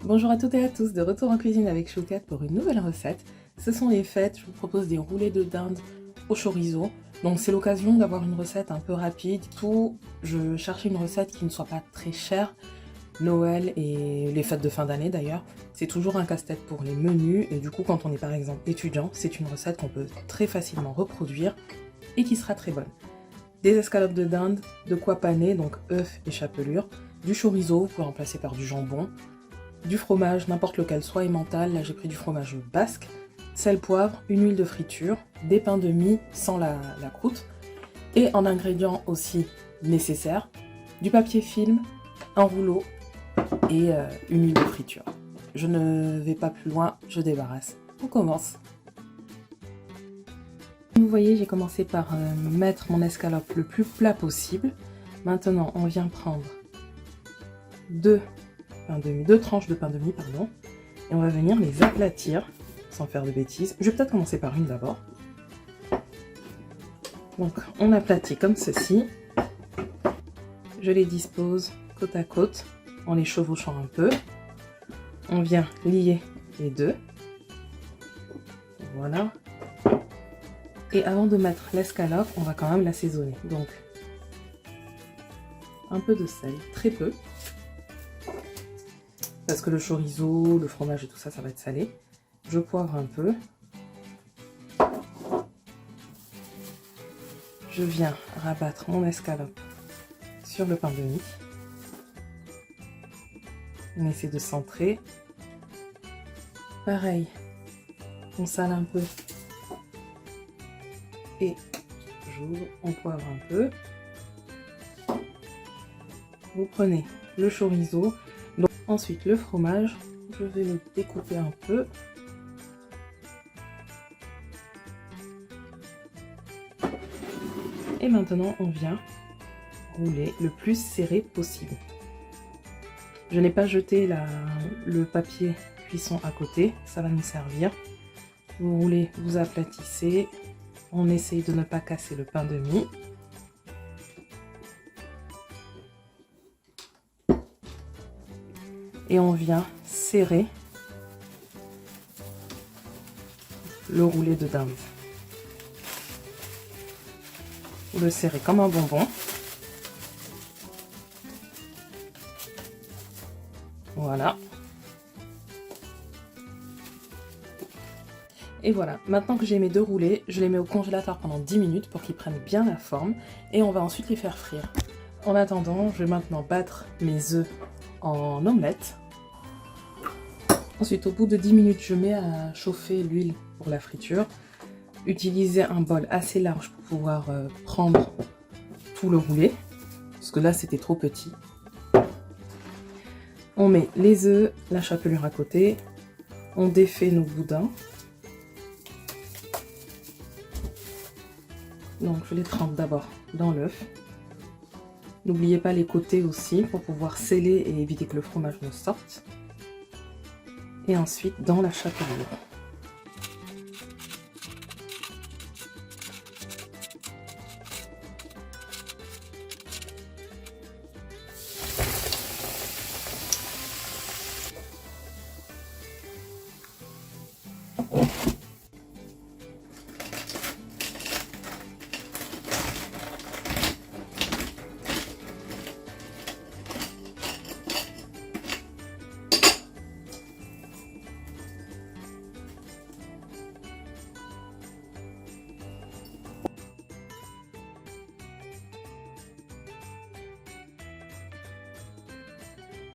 Bonjour à toutes et à tous, de retour en cuisine avec Choukat pour une nouvelle recette. Ce sont les fêtes, je vous propose des roulés de dinde au chorizo. Donc c'est l'occasion d'avoir une recette un peu rapide. Tout, je cherchais une recette qui ne soit pas très chère. Noël et les fêtes de fin d'année d'ailleurs, c'est toujours un casse-tête pour les menus. Et du coup quand on est par exemple étudiant, c'est une recette qu'on peut très facilement reproduire et qui sera très bonne. Des escalopes de dinde, de quoi paner, donc œufs et chapelure, du chorizo, vous pouvez remplacer par du jambon, du fromage, n'importe lequel, soit emmental, là j'ai pris du fromage basque, sel, poivre, une huile de friture, des pains de mie sans la croûte, et en ingrédients aussi nécessaires, du papier film, un rouleau et une huile de friture. Je ne vais pas plus loin, je débarrasse. On commence. Vous voyez, j'ai commencé par mettre mon escalope le plus plat possible. Maintenant, on vient prendre deux tranches de pain de mie, pardon, et on va venir les aplatir sans faire de bêtises. Je vais peut-être commencer par une d'abord. Donc on aplatit comme ceci. Je les dispose côte à côte en les chevauchant un peu. On vient lier les deux. Voilà. Et avant de mettre l'escalope, on va quand même l'assaisonner. Donc un peu de sel, très peu. Parce que le chorizo, le fromage et tout ça, ça va être salé. Je poivre un peu. Je viens rabattre mon escalope sur le pain de mie. On essaie de centrer. Pareil, on sale un peu. Et j'ouvre, on poivre un peu. Vous prenez le chorizo. Donc, ensuite, le fromage, je vais le découper un peu. Et maintenant, on vient rouler le plus serré possible. Je n'ai pas jeté le papier cuisson à côté, ça va nous servir. Vous roulez, vous aplatissez. On essaye de ne pas casser le pain de mie. Et on vient serrer le roulé de dinde. Vous le serrez comme un bonbon. Voilà. Et voilà, maintenant que j'ai mes deux roulés, je les mets au congélateur pendant 10 minutes pour qu'ils prennent bien la forme. Et on va ensuite les faire frire. En attendant, je vais maintenant battre mes œufs en omelette. Ensuite, au bout de 10 minutes, je mets à chauffer l'huile pour la friture. Utilisez un bol assez large pour pouvoir prendre tout le roulé, parce que là, c'était trop petit. On met les œufs, la chapelure à côté. On défait nos boudins. Donc, je les trempe d'abord dans l'œuf. N'oubliez pas les côtés aussi pour pouvoir sceller et éviter que le fromage ne sorte. Et ensuite dans la chapelure.